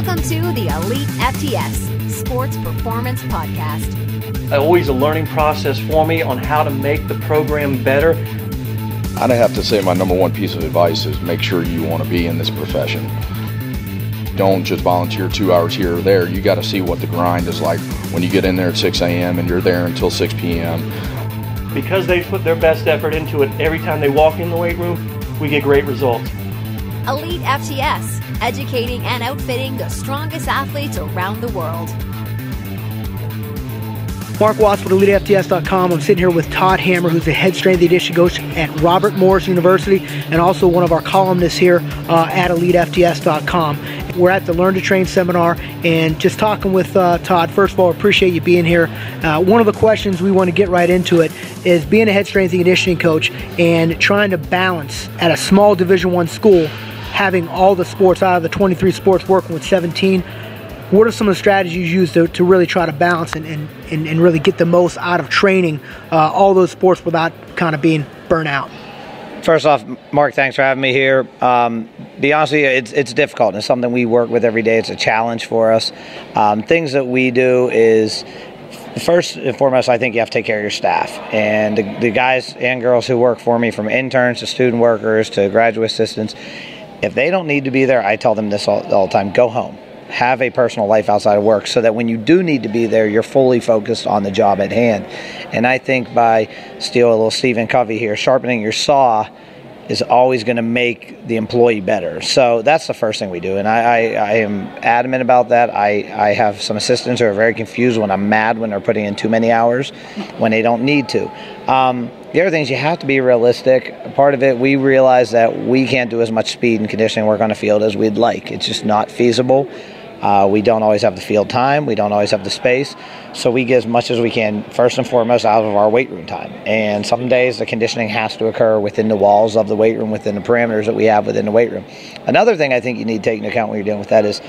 Welcome to the Elite FTS Sports Performance Podcast. Always a learning process for me on how to make the program better. I'd have to say my number one piece of advice is make sure you want to be in this profession. Don't just volunteer 2 hours here or there. You got to see what the grind is like when you get in there at 6 a.m. and you're there until 6 p.m. Because they put their best effort into it every time they walk in the weight room, we get great results. Elite FTS, educating and outfitting the strongest athletes around the world. Mark Watts with Elitefts.com. I'm sitting here with Todd Hamer, who's the head strength and conditioning coach at Robert Morris University and also one of our columnists here at Elitefts.com. We're at the Learn to Train seminar and just talking with Todd. First of all, appreciate you being here. One of the questions we want to get right into it is being a head strength and conditioning coach and trying to balance at a small Division I school, having all the sports out of the 23 sports, working with 17. What are some of the strategies you use to really try to balance and really get the most out of training all those sports without kind of being burnt out? First off, Mark, thanks for having me here. Be honest with you, it's difficult. It's something we work with every day. It's a challenge for us. Things that we do is, first and foremost, I think you have to take care of your staff. And the guys and girls who work for me, from interns to student workers to graduate assistants, if they don't need to be there, I tell them this all the time: go home. Have a personal life outside of work so that when you do need to be there, you're fully focused on the job at hand. And I think by, steal a little Stephen Covey here, sharpening your saw is always going to make the employee better. So that's the first thing we do. And I am adamant about that. I have some assistants who are very confused when I'm mad when they're putting in too many hours when they don't need to. The other thing is you have to be realistic. Part of it, we realize that we can't do as much speed and conditioning work on the field as we'd like. It's just not feasible. We don't always have the field time. We don't always have the space. So we get as much as we can, first and foremost, out of our weight room time. And some days the conditioning has to occur within the walls of the weight room, within the parameters that we have within the weight room. Another thing I think you need to take into account when you're dealing with that is,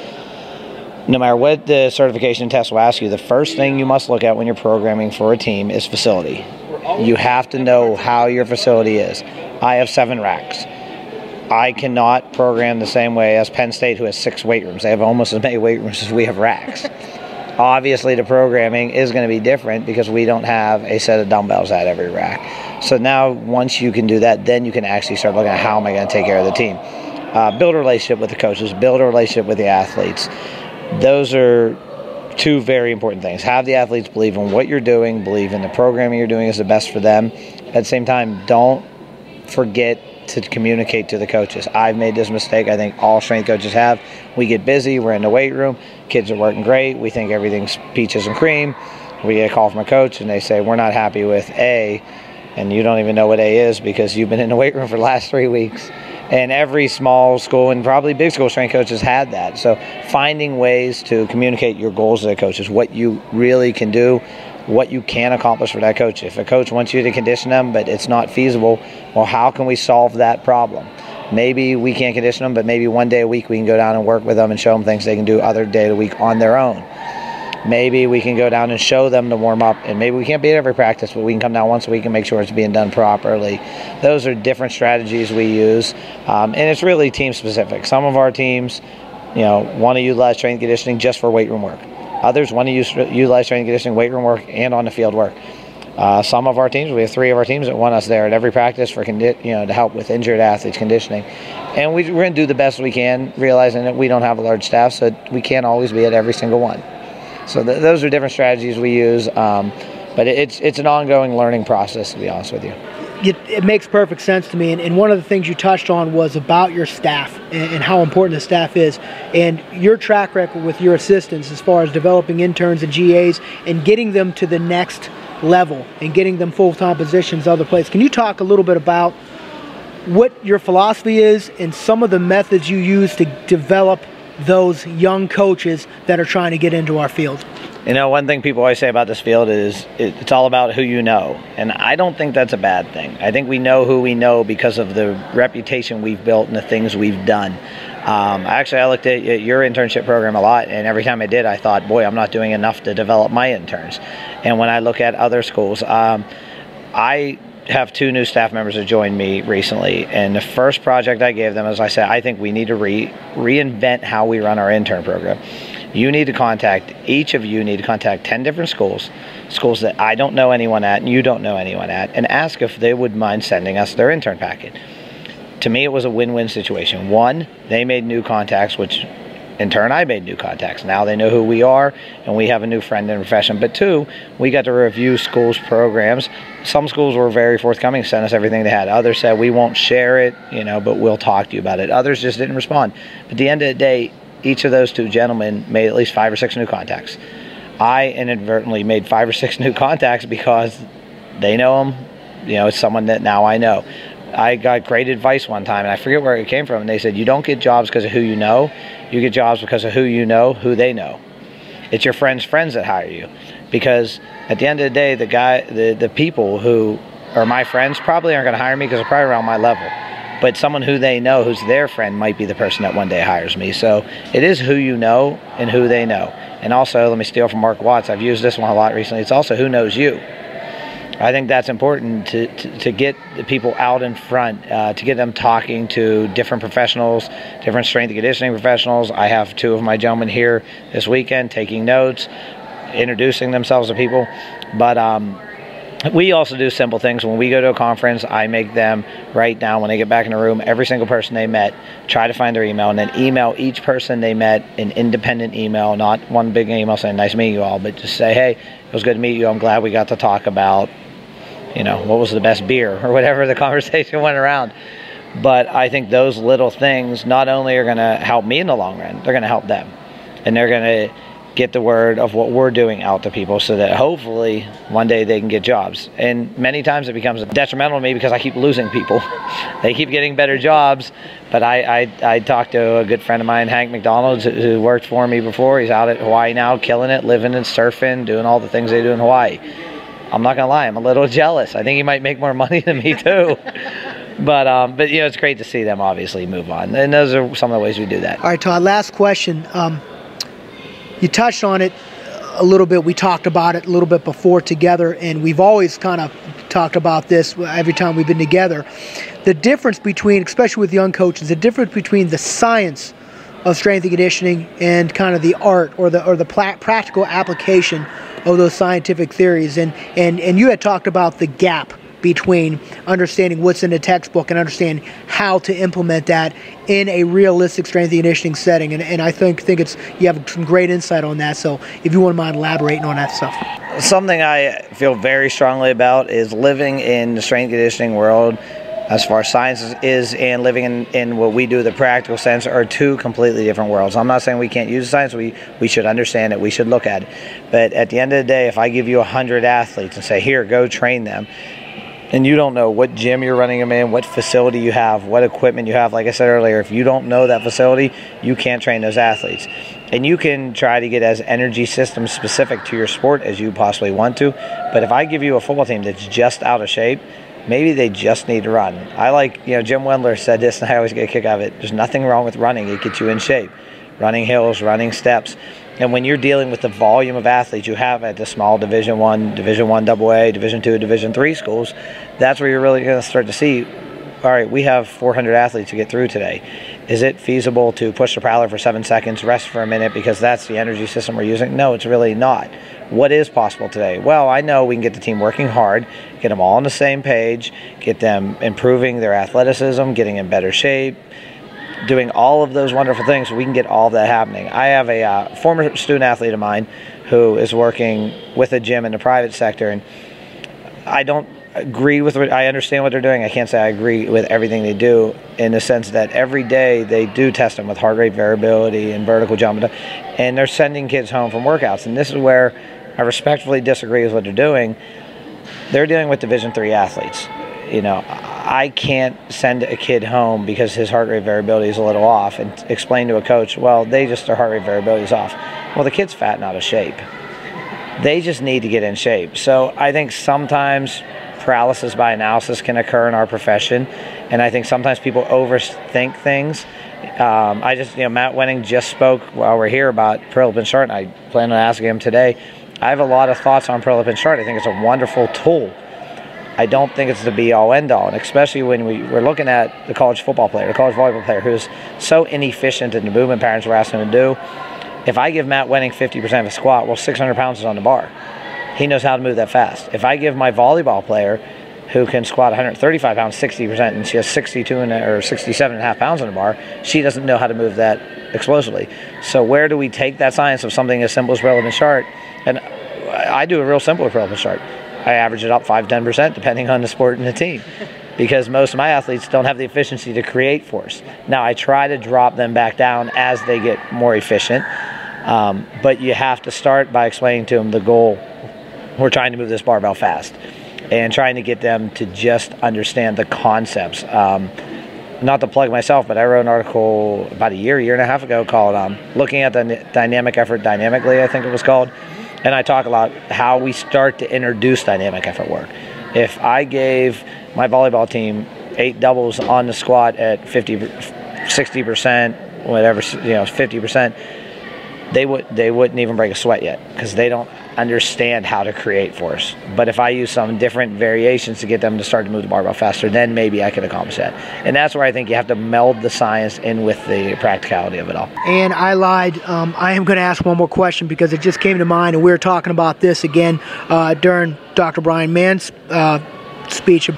no matter what the certification test will ask you, the first thing you must look at when you're programming for a team is facility. You have to know how your facility is. I have 7 racks. I cannot program the same way as Penn State, who has 6 weight rooms. They have almost as many weight rooms as we have racks. Obviously, the programming is going to be different because we don't have a set of dumbbells at every rack. So now, once you can do that, then you can actually start looking at how am I going to take care of the team. Build a relationship with the coaches, build a relationship with the athletes. Those are 2 very important things. Have the athletes believe in what you're doing, believe in the programming you're doing is the best for them. At the same time, don't forget to communicate to the coaches. I've made this mistake. I think all strength coaches have. We get busy. We're in the weight room. Kids are working great. We think everything's peaches and cream. We get a call from a coach and they say, we're not happy with A, and you don't even know what A is because you've been in the weight room for the last 3 weeks. And every small school and probably big school strength coaches had that. So finding ways to communicate your goals to the coaches, what you really can do, what you can accomplish for that coach. If a coach wants you to condition them, but it's not feasible, well, how can we solve that problem? Maybe we can't condition them, but maybe one day a week we can go down and work with them and show them things they can do other day of the week on their own. Maybe we can go down and show them to warm up, and maybe we can't be at every practice, but we can come down once a week and make sure it's being done properly. Those are different strategies we use, and it's really team specific. Some of our teams, want to utilize strength conditioning just for weight room work. Others want to utilize strength conditioning, weight room work, and on the field work. Some of our teams, we have 3 of our teams that want us there at every practice for to help with injured athletes conditioning. And we're going to do the best we can, realizing that we don't have a large staff, so we can't always be at every single one. So those are different strategies we use, but it's an ongoing learning process, to be honest with you. It makes perfect sense to me, and one of the things you touched on was about your staff and how important the staff is, and your track record with your assistants as far as developing interns and GAs and getting them to the next level and getting them full-time positions other places. Can you talk a little bit about what your philosophy is and some of the methods you use to develop those young coaches that are trying to get into our field? One thing people always say about this field is it's all about who you know. And I don't think that's a bad thing. I think we know who we know because of the reputation we've built and the things we've done. I looked at your internship program a lot, and every time I did, I thought, boy, I'm not doing enough to develop my interns. And when I look at other schools, I have 2 new staff members that joined me recently, and the first project I gave them, as I said, I think we need to reinvent how we run our intern program. You need to contact, each of you need to contact 10 different schools that I don't know anyone at and you don't know anyone at, and ask if they would mind sending us their intern packet. To me, it was a win-win situation. 1, they made new contacts, which in turn, I made new contacts. Now they know who we are, and we have a new friend in the profession. But 2, we got to review schools' programs. Some schools were very forthcoming, sent us everything they had. Others said, we won't share it, but we'll talk to you about it. Others just didn't respond. But at the end of the day, each of those 2 gentlemen made at least 5 or 6 new contacts. I inadvertently made 5 or 6 new contacts because they know them. It's someone that now I know. I got great advice one time, and I forget where it came from, and they said, you don't get jobs because of who you know. You get jobs because of who you know, who they know. It's your friends' friends that hire you. Because at the end of the day, the people who are my friends probably aren't going to hire me because they're probably around my level. But someone who they know, who's their friend, might be the person that one day hires me. So it is who you know and who they know. And also, let me steal from Mark Watts. I've used this one a lot recently. It's also who knows you. I think that's important to get the people out in front, to get them talking to different professionals, different strength and conditioning professionals. I have 2 of my gentlemen here this weekend taking notes, introducing themselves to people. But we also do simple things. When we go to a conference, I make them write down when they get back in the room every single person they met, try to find their email, and then email each person they met an independent email, not one big email saying, nice to meet you all, but just say, hey, it was good to meet you. I'm glad we got to talk about what was the best beer or whatever the conversation went around. But I think those little things not only are going to help me in the long run, they're going to help them. And they're going to get the word of what we're doing out to people so that hopefully one day they can get jobs. And many times it becomes detrimental to me because I keep losing people. They keep getting better jobs. But I talked to a good friend of mine, Hank McDonald, who worked for me before. He's out at Hawaii now, killing it, living and surfing, doing all the things they do in Hawaii. I'm not going to lie, I'm a little jealous. I think he might make more money than me too. But it's great to see them obviously move on. And those are some of the ways we do that. All right, Todd, last question. You touched on it a little bit. We talked about it a little bit before together, and we've always kind of talked about this every time we've been together. The difference between, especially with young coaches, the difference between the science of strength and conditioning and kind of the art or the practical application of those scientific theories. And you had talked about the gap between understanding what's in the textbook and understanding how to implement that in a realistic strength and conditioning setting. And I think it's you have some great insight on that. So if you wouldn't mind elaborating on that stuff. Something I feel very strongly about is living in the strength and conditioning world, as far as science is, and living in what we do, the practical sense, are 2 completely different worlds. I'm not saying we can't use science. We should understand it. We should look at it. But at the end of the day, if I give you 100 athletes and say, here, go train them, and you don't know what gym you're running them in, what facility you have, what equipment you have, like I said earlier, if you don't know that facility, you can't train those athletes. And you can try to get as energy system specific to your sport as you possibly want to. But if I give you a football team that's just out of shape, maybe they just need to run. I like, Jim Wendler said this, and I always get a kick out of it. There's nothing wrong with running. It gets you in shape. Running hills, running steps. And when you're dealing with the volume of athletes you have at the small Division I AA, Division II, Division III schools, that's where you're really going to start to see, all right, we have 400 athletes to get through today. Is it feasible to push the prowler for 7 seconds, rest for a minute because that's the energy system we're using? No, it's really not. What is possible today? Well, I know we can get the team working hard, get them all on the same page, get them improving their athleticism, getting in better shape, doing all of those wonderful things. We can get all that happening. I have a former student athlete of mine who is working with a gym in the private sector, and I don't agree with what I understand what they're doing. I can't say I agree with everything they do, in the sense that every day they do test them with heart rate variability and vertical jump, and they're sending kids home from workouts. And this is where I respectfully disagree with what they're doing. They're dealing with Division III athletes. I can't send a kid home because his heart rate variability is a little off and explain to a coach, well, their heart rate variability is off. Well, the kid's fat and out of shape. They just need to get in shape. So I think sometimes paralysis by analysis can occur in our profession, and I think sometimes people overthink things. Matt Wenning just spoke while we're here about Prillip and Start, and I plan on asking him today. I have a lot of thoughts on Prillip and Start. I think it's a wonderful tool. I don't think it's the be-all, end-all, and especially when we're looking at the college football player, the college volleyball player who's so inefficient in the movement patterns we're asking him to do. If I give Matt Wenning 50% of a squat, well, 600 pounds is on the bar. He knows how to move that fast. If I give my volleyball player who can squat 135 pounds 60%, and she has 67.5 pounds on the bar, she doesn't know how to move that explosively. So where do we take that science of something as simple as relevant chart? And I do a real simple relevant chart. I average it up 5-10% depending on the sport and the team, because most of my athletes don't have the efficiency to create force. Now I try to drop them back down as they get more efficient, but you have to start by explaining to them the goal. We're trying to move this barbell fast and trying to get them to just understand the concepts. Not to plug myself, but I wrote an article about a year and a half ago called Looking at the Dynamic Effort Dynamically, I think it was called. And I talk about how we start to introduce dynamic effort work. If I gave my volleyball team 8 doubles on the squat at 60%, whatever, 50%, they wouldn't even break a sweat yet, because they don't understand how to create force. But if I use some different variations to get them to start to move the barbell faster, then maybe I can accomplish that. And that's where I think you have to meld the science in with the practicality of it all. And I lied. I am going to ask one more question because it just came to mind, and we were talking about this again during Dr. Brian Mann's speech.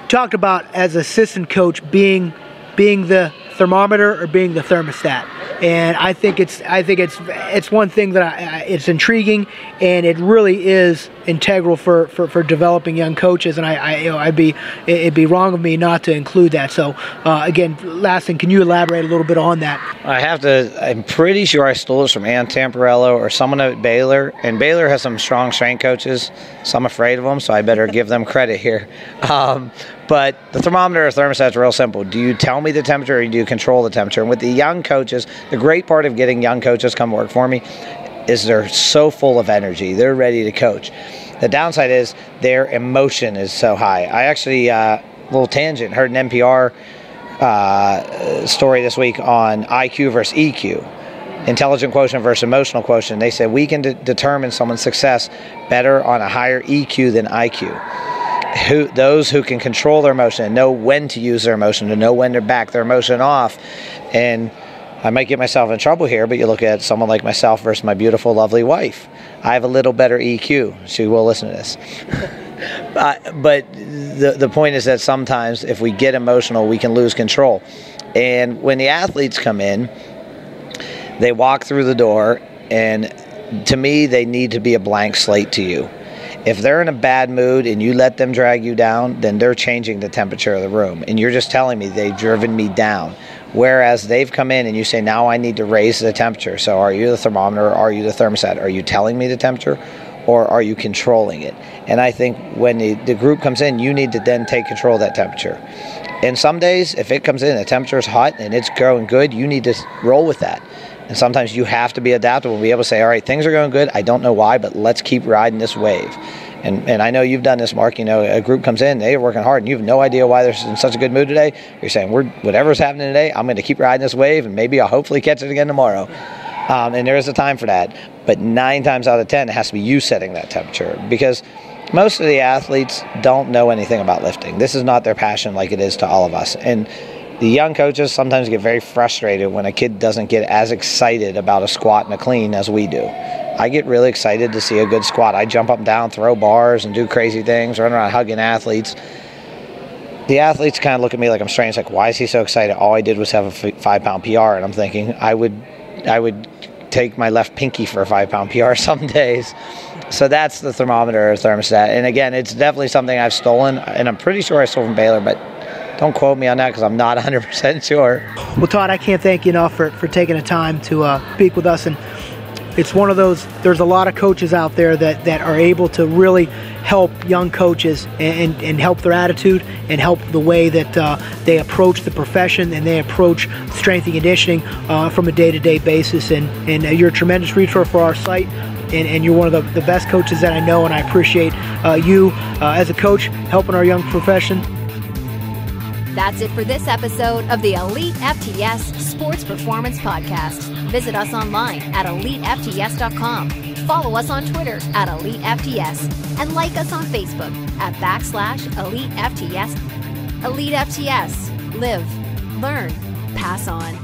Talked about, as assistant coach, being the thermometer or being the thermostat. And I think it's one thing that it's intriguing, and it really is integral for developing young coaches. And it'd be wrong of me not to include that. So again, last thing, can you elaborate a little bit on that? I'm pretty sure I stole this from Ann Tamparello or someone at Baylor, and Baylor has some strong strength coaches, so I'm afraid of them, so I better give them credit here. But the thermometer or thermostat is real simple. Do you tell me the temperature, or do you control the temperature? And with the young coaches, the great part of getting young coaches come work for me is they're so full of energy. They're ready to coach. The downside is their emotion is so high. I actually, little tangent, heard an NPR story this week on IQ versus EQ. Intelligent quotient versus emotional quotient. They said we can determine someone's success better on a higher EQ than IQ. Those who can control their emotion and know when to use their emotion, to know when to back their emotion off. And I might get myself in trouble here, but you look at someone like myself versus my beautiful, lovely wife. I have a little better EQ. She will listen to this. But the point is that sometimes if we get emotional, we can lose control. And when the athletes come in, they walk through the door, and to me, they need to be a blank slate to you. If they're in a bad mood and you let them drag you down, then they're changing the temperature of the room. And you're just telling me they've driven me down. Whereas they've come in and you say, now I need to raise the temperature. So are you the thermometer, or are you the thermostat? Are you telling me the temperature, or are you controlling it? And I think when the group comes in, you need to then take control of that temperature. And some days, if it comes in, the temperature is hot and it's going good, you need to roll with that. And sometimes you have to be adaptable and be able to say, all right, things are going good. I don't know why, but let's keep riding this wave. And I know you've done this, Mark. You know, a group comes in, they're working hard, and you have no idea why they're in such a good mood today. You're saying, whatever's happening today, I'm going to keep riding this wave, and maybe I'll hopefully catch it again tomorrow. And there is a time for that. But 9 times out of 10, it has to be you setting that temperature, because most of the athletes don't know anything about lifting. This is not their passion like it is to all of us. And the young coaches sometimes get very frustrated when a kid doesn't get as excited about a squat and a clean as we do. I get really excited to see a good squat. I jump up and down, throw bars, and do crazy things, run around hugging athletes. The athletes kind of look at me like I'm strange, like, why is he so excited? All I did was have a 5-pound PR, and I'm thinking I would take my left pinky for a 5-pound PR some days. So that's the thermometer or thermostat. And again, it's definitely something I've stolen, and I'm pretty sure I stole from Baylor, but don't quote me on that because I'm not 100% sure. Well, Todd, I can't thank you enough for taking the time to speak with us. And it's one of those, there's a lot of coaches out there that are able to really help young coaches and help their attitude and help the way that they approach the profession and they approach strength and conditioning from a day-to-day basis. And you're a tremendous resource for our site. And you're one of the best coaches that I know, and I appreciate you as a coach helping our young profession. That's it for this episode of the Elite FTS Sports Performance Podcast. Visit us online at elitefts.com. Follow us on Twitter at EliteFTS and like us on Facebook at /EliteFTS. Elite FTS. Live, learn, pass on.